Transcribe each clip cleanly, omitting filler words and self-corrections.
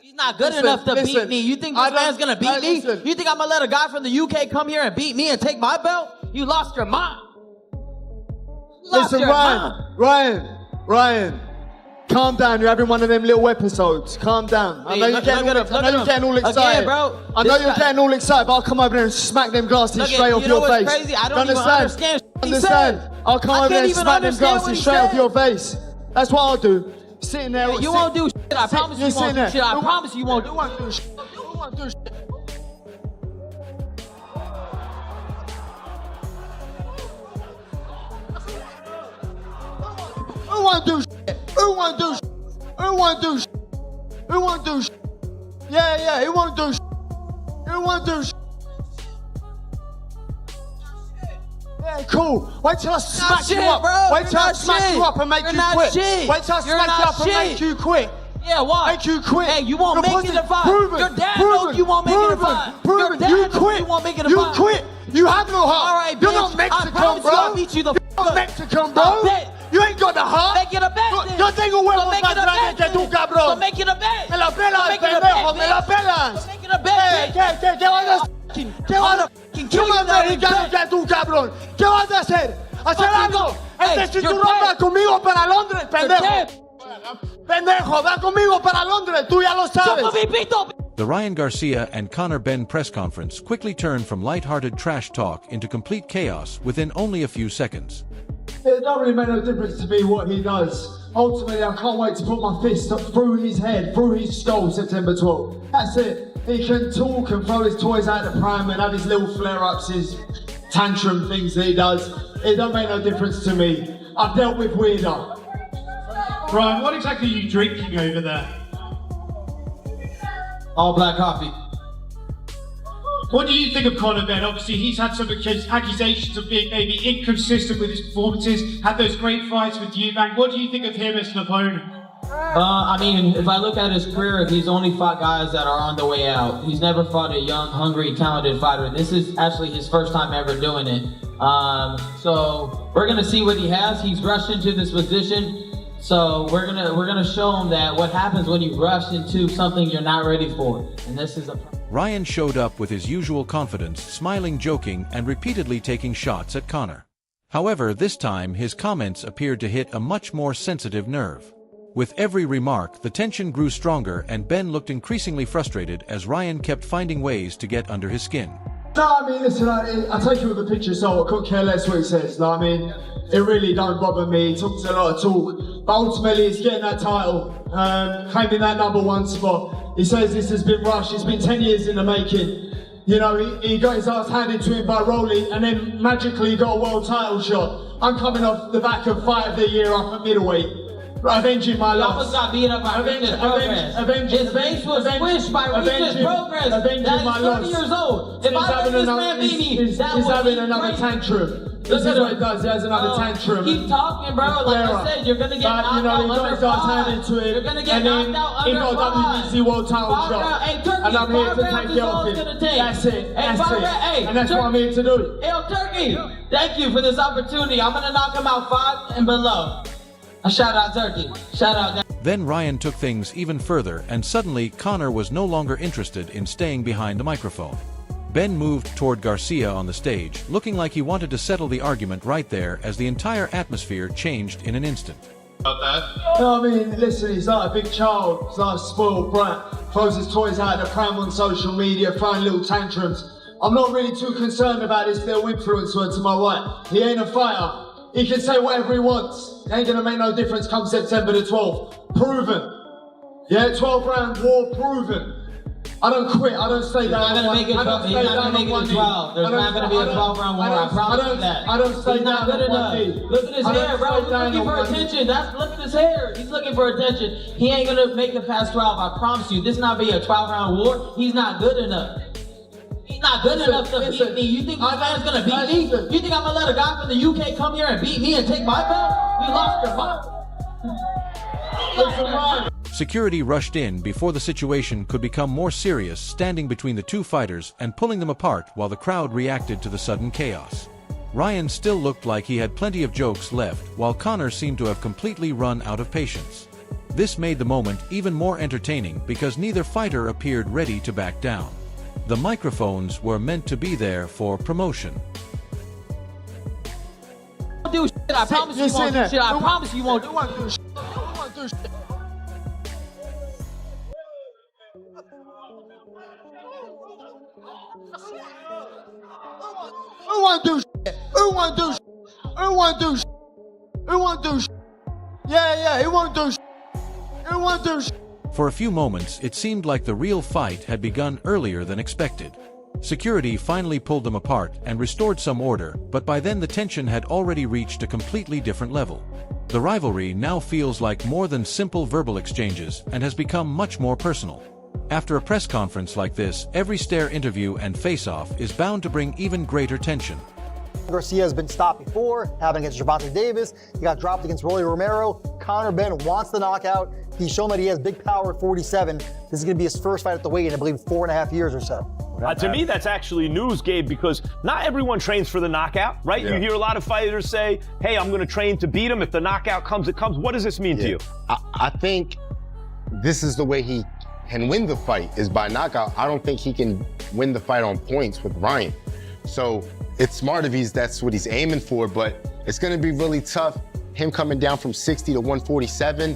He's not good enough to beat me. You think this man's gonna beat me? You think I'm gonna let a guy from the UK come here and beat me and take my belt? You lost your mind. Listen, Ryan, calm down. You're having one of them little episodes. Calm down. I know you're getting all excited. Again, bro, I know you're getting all excited, but I'll come over there and smack them glasses straight off your face. Crazy? I don't even understand. I'll come over there and smack them glasses straight off your face. That's what I'll do. Sitting there. You won't do shit. I promise you won't do shit. I promise you won't do shit. You won't do shit. Who won't do shit? Who won't do shit? Who won't do shit? Who won't do shit? Yeah, who won't do shit? Who won't do shit? Yeah, cool. Wait till I smack you up. Bro. Wait till I smack you up and make you quit. Wait till I smack you up and make you quit. Yeah, why? Make you quit. Hey, you won't make it a fight. Your dad knows you won't make it a fight. Proven. You quit. You won't make it a fight. You quit. You have no heart. All right, You're bitch. not Mexican, I bro. I'll beat you the You're not Mexican, bro. You ain't got the heart. Make it a bet. Yo tengo huevos más grandes que tú, cabrón. So make it a bet. Me la pelas, pendejo. Me la pelas. So make it a bet. ¿Qué vas a hacer? ¿Qué vas a hacer? ¿Qué más americano que tú, cabrón? ¿Qué vas a hacer? ¿Hacer algo? Este cinturón va conmigo para Londres, pendejo. Pendejo, va conmigo para Londres. Tú ya lo sabes. The Ryan Garcia and Conor Benn press conference quickly turned from light-hearted trash talk into complete chaos within only a few seconds. It don't really make no difference to me what he does. Ultimately, I can't wait to put my fist up through his head, through his skull, September 12th. That's it. He can talk and throw his toys out the pram and have his little flare-ups, his tantrum things that he does. It don't make no difference to me. I've dealt with weirder. Ryan, what exactly are you drinking over there? All black coffee. What do you think of Conor Benn? Obviously, he's had some accusations of being maybe inconsistent with his performances, had those great fights with Eubank. What do you think of him as an opponent? I mean, if I look at his career, he's only fought guys that are on the way out. He's never fought a young, hungry, talented fighter. This is actually his first time ever doing it. So we're gonna see what he has. He's rushed into this position. So we're gonna show him that what happens when you rush into something you're not ready for. And this is a... Ryan showed up with his usual confidence, smiling, joking, and repeatedly taking shots at Conor. However, this time his comments appeared to hit a much more sensitive nerve. With every remark, the tension grew stronger and Benn looked increasingly frustrated as Ryan kept finding ways to get under his skin. No, I mean, listen, I take it with a pinch of salt. I couldn't care less what he says. No, I mean, it really don't bother me. He talks a lot of talk. But ultimately, he's getting that title, claiming that #1 spot. He says this has been rushed. It's been 10 years in the making. You know, he got his ass handed to him by Rolly, and then magically he got a world title shot. I'm coming off the back of Fight of the Year up at middleweight. Avenging my loss. He almost got beat up by Regis Progress. His face was squished by Regis Progress. That is 30 years old. If I let this man beat me, he's having another tantrum. This is what he does, he has another tantrum. Keep talking, bro. Like I said, you're gonna get knocked out under 5. You're gonna get knocked out under 5. He got WBC world title shot. Hey, Turkey, and I'm here to take it off him. That's it. And that's what I'm here to do. Hey, Turkey, thank you for this opportunity. I'm gonna knock him out 5 and below. A shout out Turkey. Shout out. Then Ryan took things even further, and suddenly Conor was no longer interested in staying behind the microphone. Benn moved toward Garcia on the stage, looking like he wanted to settle the argument right there as the entire atmosphere changed in an instant. About that? No, I mean, listen, he's like a big child. He's like a spoiled brat. Throws his toys out of the pram on social media, throwing little tantrums. I'm not really too concerned about this little influencer to my right. He ain't a fighter. He can say whatever he wants. It ain't gonna make no difference come September the 12th. Proven. Yeah, 12-round war proven. I don't quit, I don't stay down. He's not gonna make it 12. He's not gonna make it 12. There's not gonna be a 12-round war, I promise you that. I don't stay down. He's not good enough. Look at his hair, bro. He's looking for attention. Look at his hair. He's looking for attention. He ain't gonna make it past 12, I promise you. This not be a 12-round war. He's not good enough. He's not good enough to beat me. You think this man's gonna beat me? You think I'm gonna let a guy from the UK come here and beat me and take my belt? You lost your mind. Security rushed in before the situation could become more serious, standing between the two fighters and pulling them apart while the crowd reacted to the sudden chaos. Ryan still looked like he had plenty of jokes left, while Conor seemed to have completely run out of patience. This made the moment even more entertaining because neither fighter appeared ready to back down. The microphones were meant to be there for promotion. Do shit. I promise you won't do shit. I promise you won't do shit. Who won't do shit? Who won't do shit? Who won't do shit? Who won't do shit? Yeah, who won't do shit? Who won't do shit? For a few moments, it seemed like the real fight had begun earlier than expected. Security finally pulled them apart and restored some order, but by then the tension had already reached a completely different level. The rivalry now feels like more than simple verbal exchanges and has become much more personal. After a press conference like this, every stare interview and face-off is bound to bring even greater tension. Garcia has been stopped before, happened against Gervonta Davis. He got dropped against Rolly Romero. Conor Benn wants the knockout. He's shown that he has big power at 47. This is going to be his first fight at the weight in, I believe, 4.5 years or so. To me, that's actually news, Gabe, because not everyone trains for the knockout, right? Yeah. You hear a lot of fighters say, hey, I'm going to train to beat him. If the knockout comes, it comes. What does this mean to you? I think this is the way he can win the fight, is by knockout. I don't think he can win the fight on points with Ryan. So it's smart if that's what he's aiming for, but it's going to be really tough. Him coming down from 60 to 147.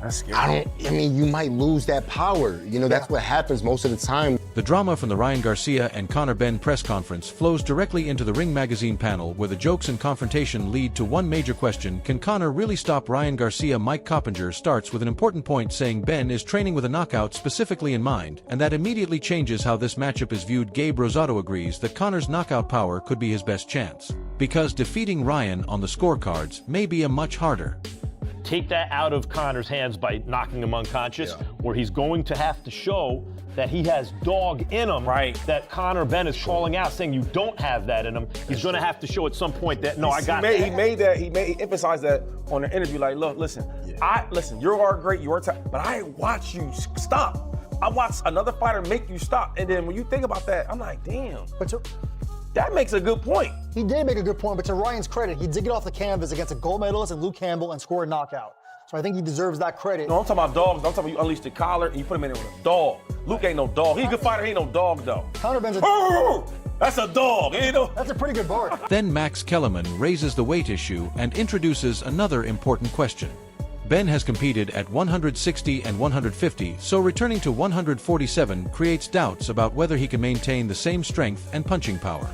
That's scary. I mean, you might lose that power. You know, that's what happens most of the time. The drama from the Ryan Garcia and Conor Benn press conference flows directly into the Ring Magazine panel, where the jokes and confrontation lead to one major question: can Conor really stop Ryan Garcia? Mike Coppinger starts with an important point, saying Benn is training with a knockout specifically in mind, and that immediately changes how this matchup is viewed. Gabe Rosado agrees that Conor's knockout power could be his best chance, because defeating Ryan on the scorecards may be a much harder. Take that out of Conor's hands by knocking him unconscious, where he's going to have to show that he has dog in him, that Conor Benn is calling out, saying you don't have that in him. He's going to have to show at some point that, no, I got that. He emphasized that on the interview, like, look, listen, you are great, you are tough, but I watch you stop. I watch another fighter make you stop, and then when you think about that, I'm like, damn. That makes a good point. He did make a good point, but to Ryan's credit, he did get off the canvas against a gold medalist and Luke Campbell and score a knockout. So I think he deserves that credit. No, I'm talking about dogs. I'm talking about you unleash the collar and you put him in there with a dog. Luke ain't no dog. He's a good fighter, he ain't no dog, though. Conor Benn's that's a dog, ain't no? That's a pretty good bark. Then Max Kellerman raises the weight issue and introduces another important question. Benn has competed at 160 and 150, so returning to 147 creates doubts about whether he can maintain the same strength and punching power.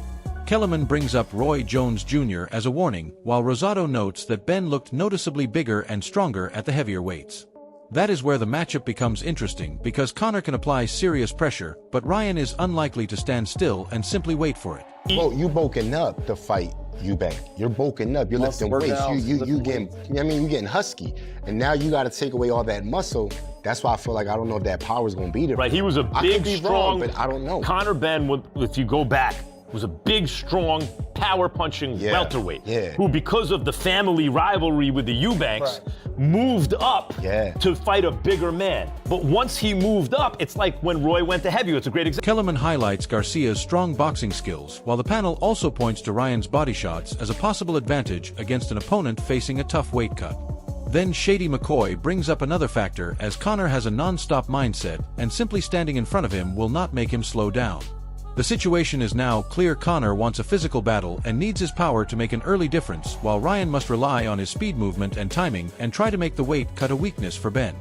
Kellerman brings up Roy Jones Jr. as a warning, while Rosado notes that Benn looked noticeably bigger and stronger at the heavier weights. That is where the matchup becomes interesting, because Conor can apply serious pressure, but Ryan is unlikely to stand still and simply wait for it. Well, you bulking up to fight Eubank. You're bulking up. You're lifting weights. You getting husky, and now you got to take away all that muscle. That's why I feel like I don't know if that power's gonna be there. Right, he was a big, strong, but I don't know. Conor Benn, if you go back, was a big, strong, power-punching welterweight who, because of the family rivalry with the Eubanks, moved up to fight a bigger man. But once he moved up, it's like when Roy went to heavyweight. It's a great example. Kellerman highlights Garcia's strong boxing skills, while the panel also points to Ryan's body shots as a possible advantage against an opponent facing a tough weight cut. Then Shady McCoy brings up another factor, as Conor has a non-stop mindset, and simply standing in front of him will not make him slow down. The situation is now clear. Conor wants a physical battle and needs his power to make an early difference, while Ryan must rely on his speed, movement, and timing and try to make the weight cut a weakness for Benn.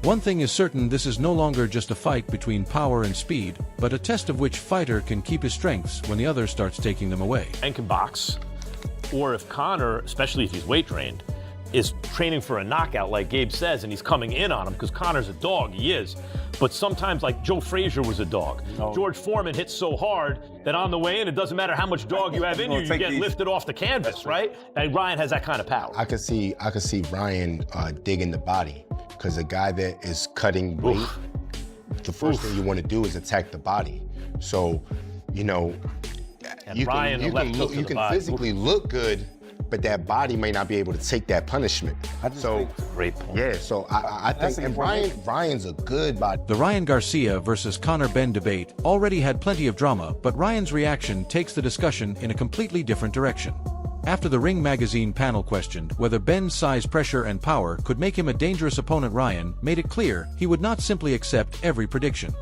One thing is certain: this is no longer just a fight between power and speed, but a test of which fighter can keep his strengths when the other starts taking them away. And can box, or if Conor, especially if he's weight trained, is training for a knockout, like Gabe says, and he's coming in on him, because Conor's a dog, he is. But sometimes, like Joe Frazier was a dog. George Foreman hits so hard that on the way in, it doesn't matter how much dog you have in you, you get lifted off the canvas, right? And Ryan has that kind of power. I could see Ryan digging the body, because a guy that is cutting weight, the first thing you want to do is attack the body. So, you know, and you Ryan can physically look good, but that body may not be able to take that punishment. Great point. Yeah, so I think, and Ryan's a good body. The Ryan Garcia versus Conor Benn debate already had plenty of drama, but Ryan's reaction takes the discussion in a completely different direction. After the Ring magazine panel questioned whether Benn's size, pressure, and power could make him a dangerous opponent, Ryan made it clear he would not simply accept every prediction.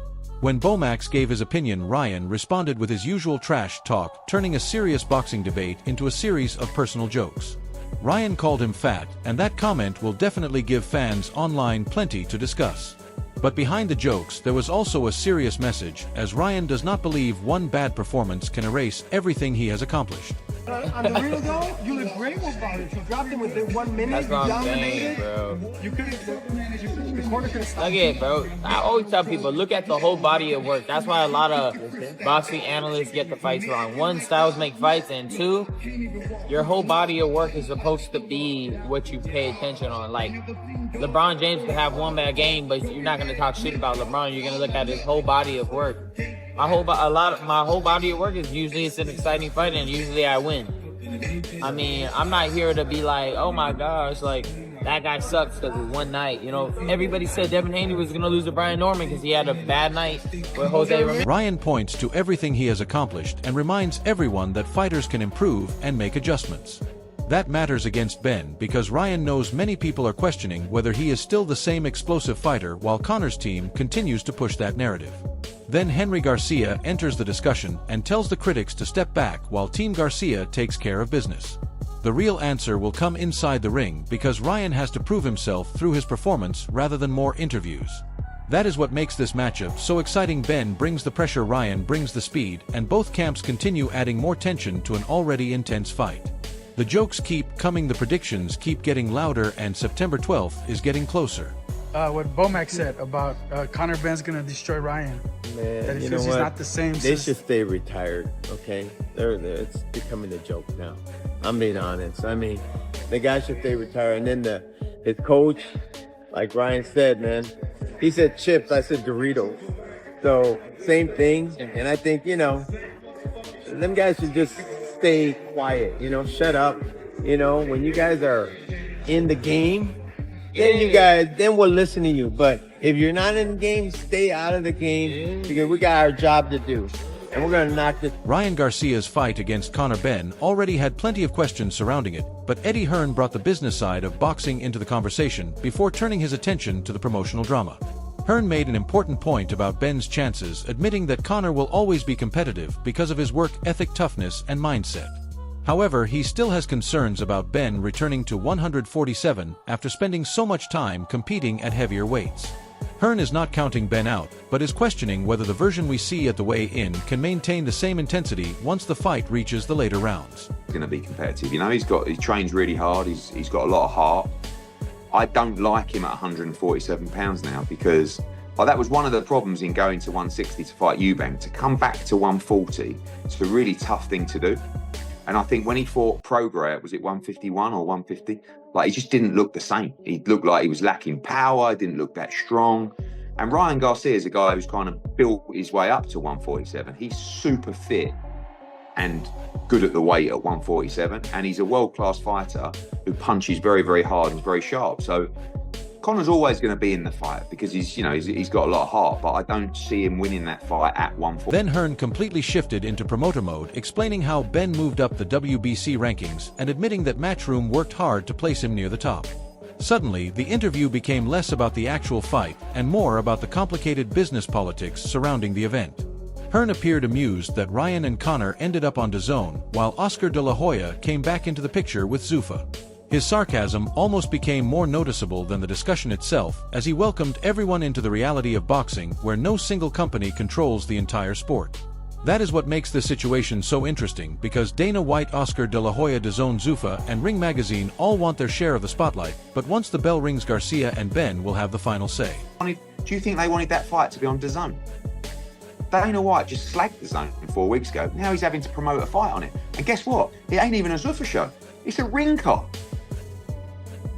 When Bomax gave his opinion, Ryan responded with his usual trash talk, turning a serious boxing debate into a series of personal jokes. Ryan called him fat, and that comment will definitely give fans online plenty to discuss. But behind the jokes, there was also a serious message, as Ryan does not believe one bad performance can erase everything he has accomplished. On the real though, you look great with bodies. You dropped him within 1 minute. That's what you I'm saying, dominated. bro. You couldn't. The corner could have stopped. Look at it, bro. I always tell people, look at the whole body of work. That's why a lot of boxing analysts get the fights wrong. One, styles make fights, and two, your whole body of work is supposed to be what you pay attention on. Like, LeBron James could have one bad game, but you're not going to talk shit about LeBron. You're going to look at his whole body of work. My whole body of work is usually it's an exciting fight, and usually I win. I mean, I'm not here to be like, oh my gosh, like, that guy sucks because it's one night. You know, everybody said Devin Haney was going to lose to Brian Norman because he had a bad night with Jose Ramirez. Ryan points to everything he has accomplished and reminds everyone that fighters can improve and make adjustments. That matters against Benn because Ryan knows many people are questioning whether he is still the same explosive fighter, while Conor's team continues to push that narrative. Then Henry Garcia enters the discussion and tells the critics to step back while Team Garcia takes care of business. The real answer will come inside the ring because Ryan has to prove himself through his performance rather than more interviews. That is what makes this matchup so exciting. Benn brings the pressure, Ryan brings the speed, and both camps continue adding more tension to an already intense fight. The jokes keep coming, the predictions keep getting louder, and September 12th is getting closer. What Bomax said about Conor Benn's gonna destroy Ryan. Man, that you know he's what? not the same. They should stay retired, okay? It's becoming a joke now. I'm being honest. I mean, the guy should stay retired. And then his coach, like Ryan said, man, he said chips, I said Doritos. So, same thing. And I think, you know, them guys should just stay quiet, you know, shut up. You know, when you guys are in the game, then we'll listen to you. But if you're not in the game, stay out of the game because we got our job to do. And we're going to knock this. Ryan Garcia's fight against Conor Benn already had plenty of questions surrounding it, but Eddie Hearn brought the business side of boxing into the conversation before turning his attention to the promotional drama. Hearn made an important point about Benn's chances, admitting that Conor will always be competitive because of his work ethic, toughness, and mindset. However, he still has concerns about Benn returning to 147 after spending so much time competing at heavier weights. Hearn is not counting Benn out, but is questioning whether the version we see at the weigh-in can maintain the same intensity once the fight reaches the later rounds. He's going to be competitive. You know, he trains really hard. He's got a lot of heart. I don't like him at 147 pounds now because that was one of the problems in going to 160 to fight Eubank. To come back to 140, it's a really tough thing to do. And I think when he fought Prograis, was it 151 or 150? Like, he just didn't look the same. He looked like he was lacking power, didn't look that strong. And Ryan Garcia is a guy who's kind of built his way up to 147. He's super fit and good at the weight at 147. And he's a world-class fighter who punches very, very hard and very sharp. So Conor's always going to be in the fight because he's got a lot of heart, but I don't see him winning that fight at 140. Then Hearn completely shifted into promoter mode, explaining how Benn moved up the WBC rankings and admitting that Matchroom worked hard to place him near the top. Suddenly, the interview became less about the actual fight and more about the complicated business politics surrounding the event. Hearn appeared amused that Ryan and Conor ended up on DAZN, while Oscar De La Hoya came back into the picture with Zuffa. His sarcasm almost became more noticeable than the discussion itself as he welcomed everyone into the reality of boxing where no single company controls the entire sport. That is what makes this situation so interesting because Dana White, Oscar De La Hoya, DAZN, Zuffa, and Ring Magazine all want their share of the spotlight, but once the bell rings, Garcia and Benn will have the final say. Do you think they wanted that fight to be on DAZN? Dana White just slagged DAZN 4 weeks ago. Now he's having to promote a fight on it. And guess what? It ain't even a Zuffa show. It's a ring card.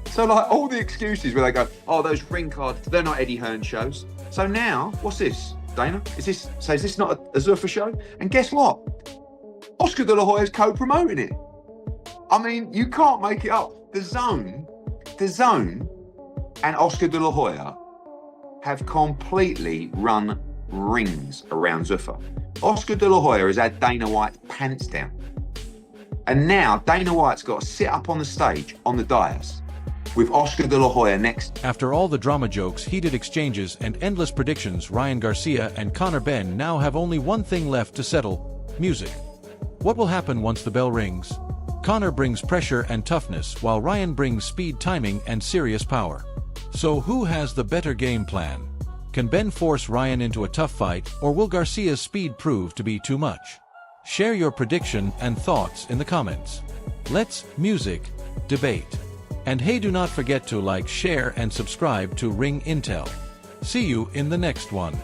So like all the excuses where they go, oh, those ring cards, they're not Eddie Hearn shows. So now, what's this, Dana? Is this not a Zuffa show? And guess what? Oscar De La Hoya's co-promoting it. I mean, you can't make it up. DAZN and Oscar De La Hoya have completely run rings around Zuffa. Oscar De La Hoya has had Dana White's pants down. And now Dana White's got to sit up on the stage, on the dais, with Oscar de la Hoya next. After all the drama jokes, heated exchanges, and endless predictions, Ryan Garcia and Conor Benn now have only one thing left to settle: music. What will happen once the bell rings? Conor brings pressure and toughness, while Ryan brings speed, timing, and serious power. So who has the better game plan? Can Benn force Ryan into a tough fight, or will Garcia's speed prove to be too much? Share your prediction and thoughts in the comments. Let's music debate. And hey, do not forget to like, share, and subscribe to Ring Intel. See you in the next one.